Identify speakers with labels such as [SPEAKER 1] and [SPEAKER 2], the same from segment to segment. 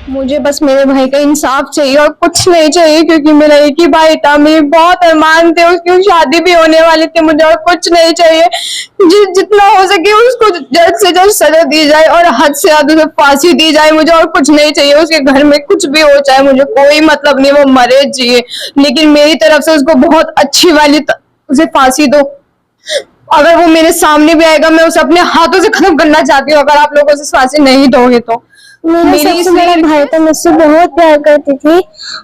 [SPEAKER 1] मुझे बस मेरे भाई का इंसाफ चाहिए और कुछ नहीं चाहिए, क्योंकि मेरा एक ही भाई था, मेरे बहुत अरमान थे, उसकी शादी भी होने वाली थी। मुझे और कुछ नहीं चाहिए। जितना हो सके उसको जल्द से जल्द सजा दी जाए और हद से ज्यादा उसे फांसी दी जाए। मुझे और कुछ नहीं चाहिए। उसके घर में कुछ भी हो जाए, मुझे कोई मतलब नहीं, वो मरे जिए, लेकिन मेरी तरफ से उसको बहुत अच्छी वाली उसे फांसी दो। अगर वो मेरे सामने भी आएगा, मैं उसे अपने हाथों से खत्म करना चाहती हूँ, अगर आप लोगों से फांसी नहीं दोगे तो।
[SPEAKER 2] मेरा सबसे बड़ा भाई था, मुझसे बहुत प्यार करती थी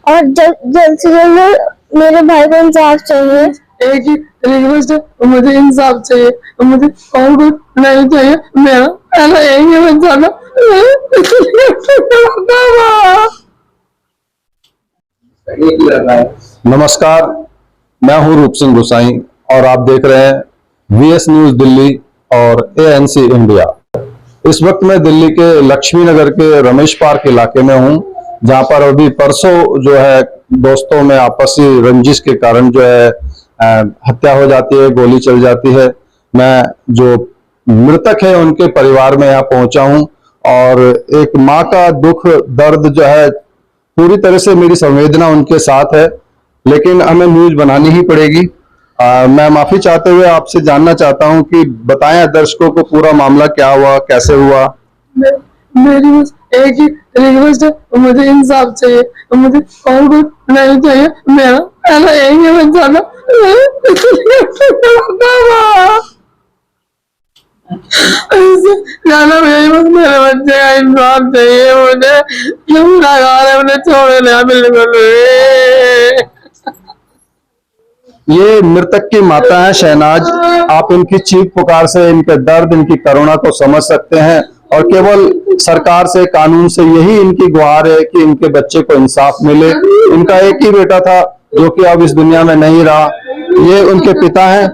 [SPEAKER 2] और जल्द से जल्द मेरे भाई को इंसाफ चाहिए।
[SPEAKER 3] एक ही रिक्वेस्ट है, मुझे इंसाफ चाहिए, मुझे और कुछ नहीं चाहिए। मेरा पहला यही है बचाना।
[SPEAKER 4] नमस्कार, मैं हूं रूप सिंह गोसाई और आप देख रहे हैं वीएस न्यूज दिल्ली और एएनसी इंडिया। इस वक्त मैं दिल्ली के लक्ष्मी नगर के रमेश पार्क इलाके में हूं, जहां पर अभी परसों जो है दोस्तों में आपसी रंजिश के कारण जो है हत्या हो जाती है, गोली चल जाती है। मैं जो मृतक है उनके परिवार में यहाँ पहुंचा हूं और एक माँ का दुख दर्द जो है पूरी तरह से मेरी संवेदना उनके साथ है, लेकिन हमें न्यूज बनानी ही पड़ेगी। मैं माफी चाहते हुए आपसे जानना चाहता हूं कि बताएं दर्शकों को पूरा मामला क्या हुआ, कैसे हुआ।
[SPEAKER 3] मेरी बस एक ही रिक्वेस्ट है, मुझे इंसाफ चाहिए, मुझे और कुछ नहीं चाहिए। मेरा पहला यही है बचाना। जाना यही बस, मेरे बच्चे का इंसाफ चाहिए मुझे। मुझे छोड़ दिया बिल्कुल।
[SPEAKER 4] ये मृतक की माता है शहनाज। आप इनकी चीख पुकार से इनके दर्द, इनकी करुणा को समझ सकते हैं और केवल सरकार से, कानून से यही इनकी गुहार है कि इनके बच्चे को इंसाफ मिले। इनका एक ही बेटा था जो कि अब इस दुनिया में नहीं रहा। ये उनके पिता हैं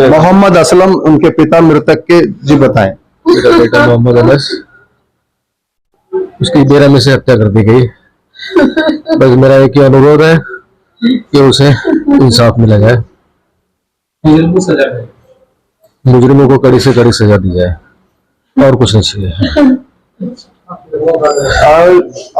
[SPEAKER 4] मोहम्मद असलम, उनके पिता मृतक के। जी बताएं।
[SPEAKER 5] मेरा बेटा मोहम्मद अनस, उसकी 13 में से हत्या कर दी गई। बस मेरा एक ही अनुरोध है कि उसे इंसाफ मिला जाए, मुजरिमों को कड़ी से कड़ी सजा दी जाए, और कुछ नहीं चाहिए।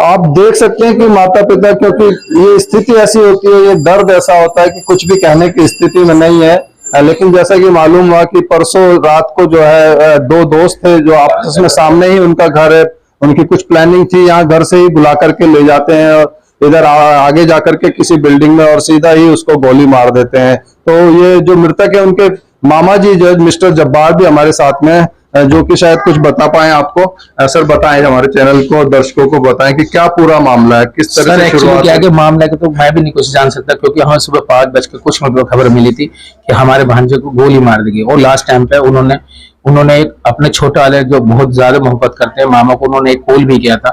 [SPEAKER 4] आप देख सकते हैं कि माता पिता, क्योंकि ये स्थिति ऐसी होती है, ये दर्द ऐसा होता है कि कुछ भी कहने की स्थिति में नहीं है। लेकिन जैसा कि मालूम हुआ कि परसों रात को जो है दो दोस्त थे जो आपस में, सामने ही उनका घर है, उनकी कुछ प्लानिंग थी, यहाँ घर से ही बुला करके ले जाते हैं और इधर आगे जाकर के किसी बिल्डिंग में और सीधा ही उसको गोली मार देते हैं। तो ये जो मृतक है उनके मामा जी जो मिस्टर जब्बार भी हमारे साथ में, जो कि शायद कुछ बता पाए आपको। सर बताएं, हमारे चैनल को, दर्शकों को बताएं कि क्या पूरा मामला है, किस तरह से शुरुआत
[SPEAKER 6] क्या मामला है। तो मैं भी नहीं कुछ जान सकता, क्योंकि हमें सुबह 5:00 पर खबर मिली थी कि हमारे भांजे को गोली मार दी गई। और लास्ट टाइम पे उन्होंने एक अपने छोटे वाले जो बहुत ज्यादा मोहब्बत करते हैं मामा को, उन्होंने एक कॉल भी किया था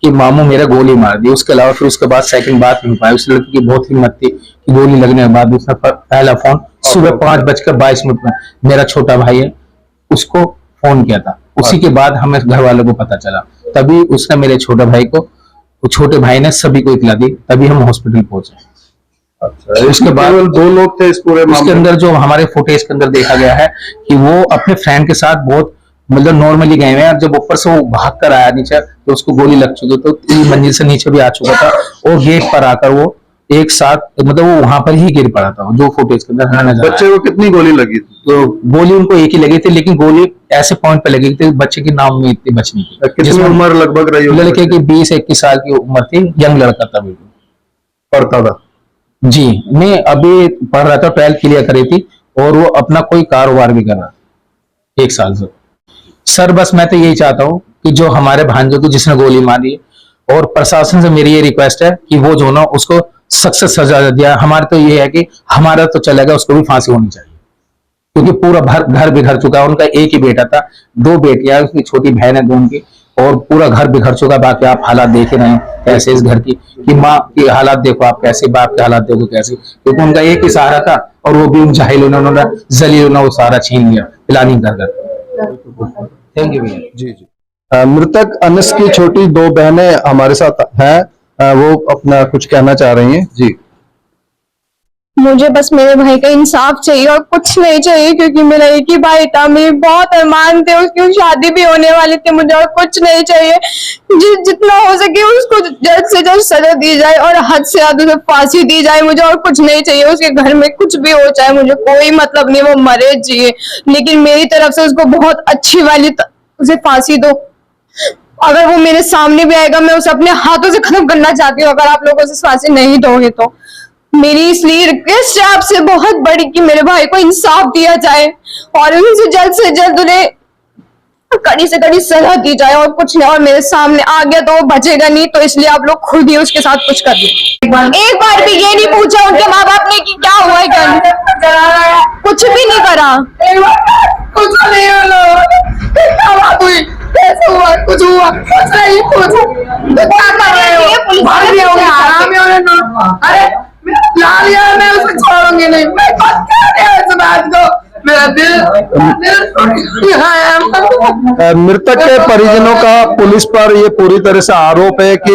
[SPEAKER 6] कि मामू मेरा गोली मार दी। उसके अलावा फिर उसके बाद सेकंड बात नहीं पाई। उस लड़की की बहुत हिम्मत थी कि गोली लगने के बाद उसने पहला फोन सुबह 5:22 में मेरा छोटा भाई है उसको फोन किया था। उसी के बाद हमें घर वालों को पता चला, तभी उसने मेरे छोटे भाई को, छोटे भाई ने सभी को इतला दी, तभी हम हॉस्पिटल पहुंचे।
[SPEAKER 4] अच्छा, उसके बाद दो लोग थे इस पूरे मामले।
[SPEAKER 6] इसके अंदर जो हमारे फुटेज के अंदर देखा गया है कि वो अपने फ्रेंड के साथ बहुत मतलब नॉर्मली गए हुए हैं। जब ऊपर से वो भाग कर आया नीचे तो उसको गोली लग चुकी, तो 3 मंजिल से नीचे भी आ चुका था और गेट पर आकर वो एक साथ मतलब वो वहां पर ही गिर पड़ा था। जो फुटेज के अंदर नजर
[SPEAKER 4] बच्चे को कितनी गोली लगी थी?
[SPEAKER 6] तो गोली उनको एक ही लगी थी, लेकिन गोली ऐसे पॉइंट पे लगी थी बच्चे की नाम में इतनी बचने की।
[SPEAKER 4] कितनी उम्र लगभग रही?
[SPEAKER 6] लड़के की 20-21 साल की उम्र थी, यंग लड़का था, बिल्कुल
[SPEAKER 4] पढ़ता था।
[SPEAKER 6] जी, मैं अभी पढ़ रहा था, 12th क्लियर करी थी और वो अपना कोई कारोबार भी कर रहा 1 साल से। सर बस मैं तो यही चाहता हूँ कि जो हमारे भांजे को जिसने गोली मारी, और प्रशासन से मेरी ये रिक्वेस्ट है कि वो जो ना उसको सख्त सजा दिया। हमारे तो ये है कि हमारा तो चलेगा, उसको भी फांसी होनी चाहिए, क्योंकि पूरा घर बिखर चुका है। उनका एक ही बेटा था, 2 बेटियां, उसकी छोटी बहन है 2 उनकी, और पूरा घर बिखर चुका। बाकी आप हालात देख रहे हैं कैसे इस घर की, कि माँ की हालात देखो आप कैसे, बाप के हालात देखो कैसे, क्योंकि उनका एक ही सहारा था और वो भी उन जाहिलों ने, उन्होंने जलीलों ने वो सहारा छीन लिया प्लानिंग कर। थैंक यू भैया।
[SPEAKER 4] जी जी। मृतक अनस की छोटी 2 बहनें हमारे साथ हैं, वो अपना कुछ कहना चाह रही हैं। जी।
[SPEAKER 1] मुझे बस मेरे भाई का इंसाफ चाहिए और कुछ नहीं चाहिए, क्योंकि मेरा एक ही भाई था, मेरे बहुत अरमान थे, उसकी शादी भी होने वाली थी, मुझे और कुछ नहीं चाहिए। जितना हो सके उसको जल्द से जल्द सजा दी जाए और हद से ज्यादा उसे फांसी दी जाए। मुझे और कुछ नहीं चाहिए, उसके घर में कुछ भी हो जाए मुझे कोई मतलब नहीं, वो मरे जिए, लेकिन मेरी तरफ से उसको बहुत अच्छी वाली उसे फांसी दो। अगर वो मेरे सामने भी आएगा मैं उसे अपने हाथों से खत्म करना चाहती हूँ, अगर आप लोगों से फांसी नहीं दोगे तो। मेरी इसलिए रिक्वेस्ट है आपसे बहुत बड़ी कि मेरे भाई को इंसाफ दिया जाए और उनसे जल्द से जल्द उन्हें कड़ी से कड़ी सजा दी जाए और कुछ नहीं। और मेरे सामने आ गया तो वो बचेगा नहीं, तो इसलिए आप लोग खुद ही उसके साथ कुछ कर दो। एक बार भी ये नहीं पूछा उनके माँ बाप ने कि क्या हुआ है, क्या नहीं, कुछ भी नहीं करा।
[SPEAKER 3] कुछ नहीं हुआ, कैसे हुआ, कुछ हुआ, कुछ नहीं पूछा, तो क्या कर रहे हो? भाग गए होंगे, आराम हो। अरे ला लिया, मैं उसे छोड़ूंगी नहीं, मैं खुद कह रही हूँ इस बात को, मेरा दिल
[SPEAKER 4] मृतक के परिजनों का पुलिस पर ये पूरी तरह से आरोप है कि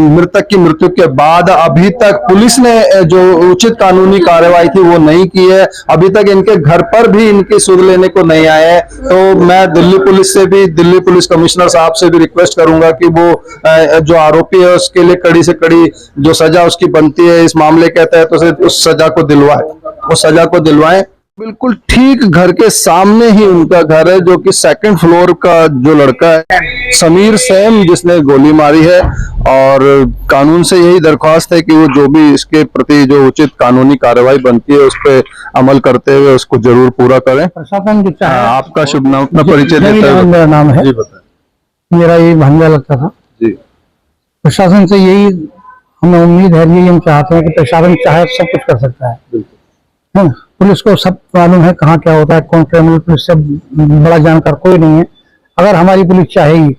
[SPEAKER 4] मृतक की मृत्यु के बाद अभी तक पुलिस ने जो उचित कानूनी कार्रवाई थी वो नहीं की है। अभी तक इनके घर पर भी इनकी सुध लेने को नहीं आए हैं। तो मैं दिल्ली पुलिस से भी, दिल्ली पुलिस कमिश्नर साहब से भी रिक्वेस्ट करूंगा कि वो जो आरोपी है उसके लिए कड़ी से कड़ी जो सजा उसकी बनती है इस मामले के तहत तो उस सजा को दिलवाए, उस सजा को दिलवाएं। बिल्कुल ठीक घर के सामने ही उनका घर है, जो कि सेकंड फ्लोर का जो लड़का है समीर सैम, जिसने गोली मारी है। और कानून से यही दरख्वास्त है कि वो जो भी इसके प्रति जो उचित कानूनी कार्रवाई बनती है उस पर अमल करते हुए उसको जरूर पूरा करें।
[SPEAKER 7] प्रशासन जो
[SPEAKER 4] आपका शुभ नाम, अपना परिचय देते हुए।
[SPEAKER 7] मेरा नाम है,
[SPEAKER 4] जी बताएं।
[SPEAKER 7] मेरा ये भांजा लगता था।
[SPEAKER 4] जी,
[SPEAKER 7] प्रशासन से यही हमें उम्मीद है, यही हम चाहते हैं कि प्रशासन चाहे सब कुछ कर सकता है ना। पुलिस को सब मालूम है कहाँ क्या होता है, कौन क्रिमिनल, पुलिस से बड़ा जानकार कोई नहीं है। अगर हमारी पुलिस चाहेगी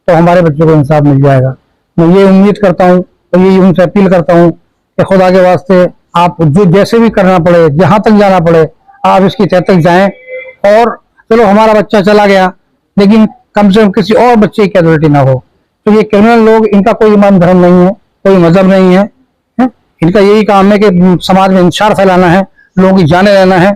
[SPEAKER 7] तो हमारे बच्चों को इंसाफ मिल जाएगा। मैं ये उम्मीद करता हूँ और ये उनसे अपील करता हूँ कि खुदा के वास्ते आप जो जैसे भी करना पड़े, जहां तक जाना पड़े, आप इसकी तह तक जाएं। और चलो हमारा बच्चा चला गया, लेकिन कम से कम किसी और बच्चे की कैजुअलिटी ना हो। तो ये क्रिमिनल लोग, इनका कोई ईमान धर्म नहीं है, कोई मजहब नहीं है, इनका यही काम है कि समाज में इंतशार फैलाना है, लोगों की जाने रहना है।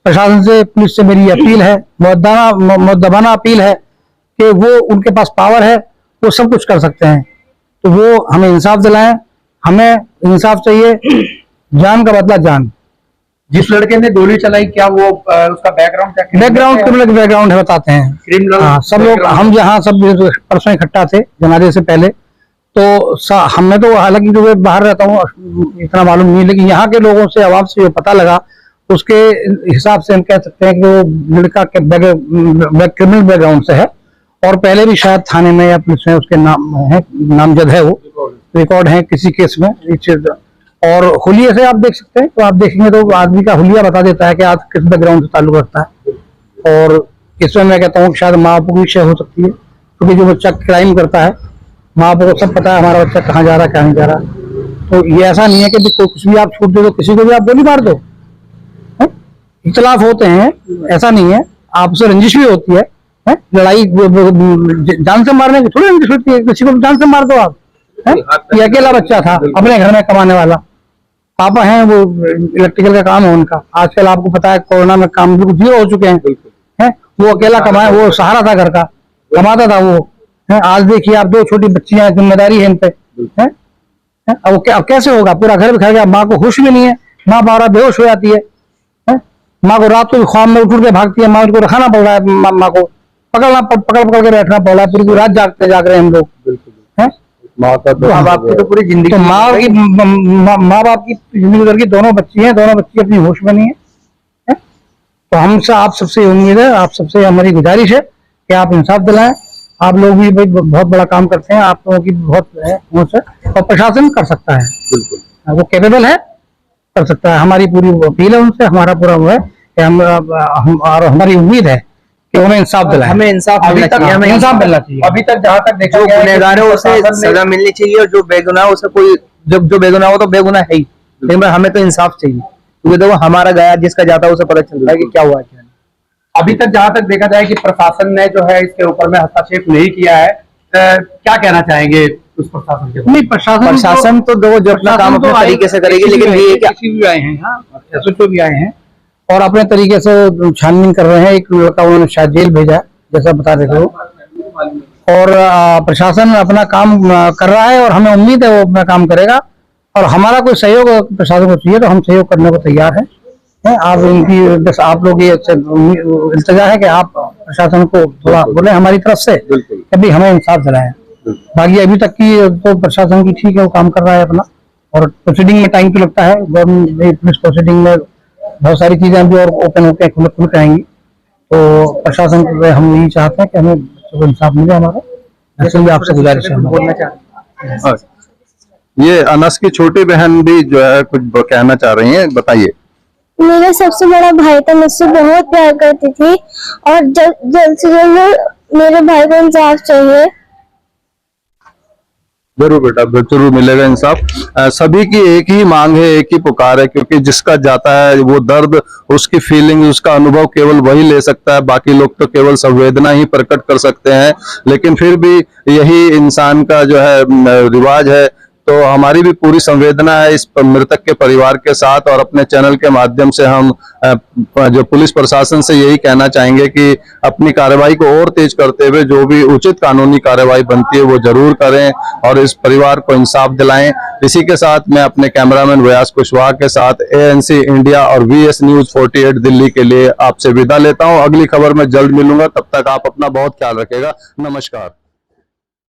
[SPEAKER 7] प्रशासन से, पुलिस से मेरी अपील है, मुद्दबाना अपील है कि वो, उनके पास पावर है, वो सब कुछ कर सकते हैं, तो वो हमें इंसाफ दिलाएं। हमें इंसाफ चाहिए, जान का बदला जान।
[SPEAKER 6] जिस लड़के ने गोली चलाई क्या वो उसका बैकग्राउंड क्या,
[SPEAKER 7] बैकग्राउंड क्रिमिनल बैकग्राउंड है, बताते हैं
[SPEAKER 6] क्रिमिनल?
[SPEAKER 7] हाँ, सब लोग, हम यहाँ सब परसों इकट्ठा थे जनाजे से पहले, तो हमने तो, हालांकि जो मैं बाहर रहता हूँ इतना मालूम नहीं, लेकिन यहाँ के लोगों से, आवाम से जो पता लगा उसके हिसाब से हम कह सकते हैं कि वो लड़का के क्रिमिनल बैकग्राउंड से है और पहले भी शायद थाने में या पुलिस में उसके नाम है, नामजद है, वो रिकॉर्ड है किसी केस में। और हुलिये से आप देख सकते हैं, तो आप देखेंगे तो आदमी का हुलिया बता देता है कि आज किस बैकग्राउंड से ताल्लुक रखता है। और इसमें मैं कहता हूँ कि शायद माँ बाप की विषय हो सकती है, क्योंकि जो बच्चा क्राइम करता है माँ बाप को सब पता है हमारा बच्चा कहाँ जा रहा है, कहाँ नहीं जा रहा। तो ये ऐसा नहीं है कि कुछ भी आप छूट दे दो, किसी को भी आप गोली मार दो। इख्तलाफ होते हैं, ऐसा नहीं है, आपसे रंजिश भी होती है, लड़ाई जान से मारने की थोड़ी रंजिश होती है, किसी को जान से मार दो आप। ये अकेला बच्चा था अपने घर में कमाने वाला, पापा हैं वो इलेक्ट्रिकल का काम है उनका। आजकल आपको पता है कोरोना में काम बिल्कुल जीरो हो चुके हैं, वो अकेला कमाए, वो सहारा था घर का, कमाता था वो। आज देखिए आप, दो छोटी बच्चियां, जिम्मेदारी है इन पे, अब कैसे होगा, पूरा घर बिखर गया, माँ को होश भी नहीं है, माँ बार बेहोश हो जाती है, माँ को रात को ख्वाब में उठ के भागती है, माँ को रखाना पड़ रहा है, माँ को पकड़ के बैठना पड़ रहा है, पूरी रात जाग रहे हैं हम लोग।
[SPEAKER 4] माँ का
[SPEAKER 6] तो माँ बाप की तो पूरी जिंदगी,
[SPEAKER 7] तो माँ बाप की जिंदगी गुजर गई, दोनों बच्ची हैं, दोनों बच्ची अपनी होश में नहीं है। तो हमसे, आप सबसे उम्मीद है, आप सबसे हमारी गुजारिश है कि आप इंसाफ दिलाएं। आप लोग भी भाई बहुत बड़ा काम करते हैं, आप लोगों की बहुत है और प्रशासन कर सकता है, बिल्कुल वो कैपेबल है, कर सकता है। हमारी पूरी अपील है उनसे, हमारा पूरा वो है कि और हमारी उम्मीद है कि हमें इंसाफ दिलाएं।
[SPEAKER 6] हमें इंसाफ मिलना चाहिए, हमें इंसाफ मिलना चाहिए। अभी तक जहाँ तक देखा गया है, गुनहगार है उसे सजा मिलनी चाहिए, और जो बेगुनाह उसे कोई, जो बेगुनाह हो तो बेगुनाह है ही, लेकिन हमें तो इंसाफ चाहिए, क्योंकि देखो हमारा गया, जिसका जाता है उसे पता चलता है कि क्या हुआ क्या।
[SPEAKER 8] अभी तक जहां तक देखा जाए कि प्रशासन ने जो है इसके ऊपर में हस्तक्षेप नहीं किया है, क्या कहना चाहेंगे उस प्रशासन के?
[SPEAKER 7] नहीं, प्रशासन
[SPEAKER 6] तो देखो जो अपना काम अपने तरीके से करेगी, लेकिन ये क्या
[SPEAKER 7] भी आए हैं यहाँ, SHO भी आए हैं और अपने तरीके से छानबीन कर रहे हैं। एक लड़का उन्होंने शायद जेल भेजा, जैसा बता रहे थे वो। और प्रशासन अपना काम कर रहा है और हमें उम्मीद है वो अपना काम करेगा। और हमारा कोई सहयोग प्रशासन को चाहिए तो हम सहयोग करने को तैयार हैं। आप इनकी बस आप लोग ये इल्तिजा है कि आप प्रशासन को थोड़ा बोले हमारी तरफ से कि भाई हमें इंसाफ दिलाएं। बाकी अभी तक की तो प्रशासन की ठीक है, वो काम कर रहा है अपना। और प्रोसीडिंग में टाइम तो लगता है, गवर्नमेंट पुलिस प्रोसीडिंग में बहुत सारी चीजें अभी और ओपन होकर खुल के आएंगी। तो प्रशासन को हम यही चाहते हैं कि हमें बच्चों को इंसाफ मिले हमारा। भी आपसे गुजारिश है।
[SPEAKER 8] बोलना चाहते हैं?
[SPEAKER 4] ये अनस की छोटी बहन भी जो है कुछ कहना चाह रही हैं, बताइए।
[SPEAKER 2] मेरा सबसे बड़ा भाई था, मुझसे बहुत प्यार करती थी और जल्द से जल्द मेरे भाई को इंसाफ चाहिए।
[SPEAKER 4] जरूर बेटा, जरूर मिलेगा इंसाफ। सभी की एक ही मांग है, एक ही पुकार है, क्योंकि जिसका जाता है वो दर्द, उसकी फीलिंग, उसका अनुभव केवल वही ले सकता है। बाकी लोग तो केवल संवेदना ही प्रकट कर सकते हैं। लेकिन फिर भी यही इंसान का जो है रिवाज है। तो हमारी भी पूरी संवेदना है इस मृतक के परिवार के साथ। और अपने चैनल के माध्यम से हम जो पुलिस प्रशासन से यही कहना चाहेंगे कि अपनी कार्रवाई को और तेज करते हुए जो भी उचित कानूनी कार्रवाई बनती है वो जरूर करें और इस परिवार को इंसाफ दिलाएं। इसी के साथ मैं अपने कैमरामैन व्यास कुशवाहा के साथ ANC इंडिया और VS News 48 दिल्ली के लिए आपसे विदा लेता हूं। अगली खबर में जल्द मिलूंगा, तब तक आप अपना बहुत ख्याल रखिएगा। नमस्कार।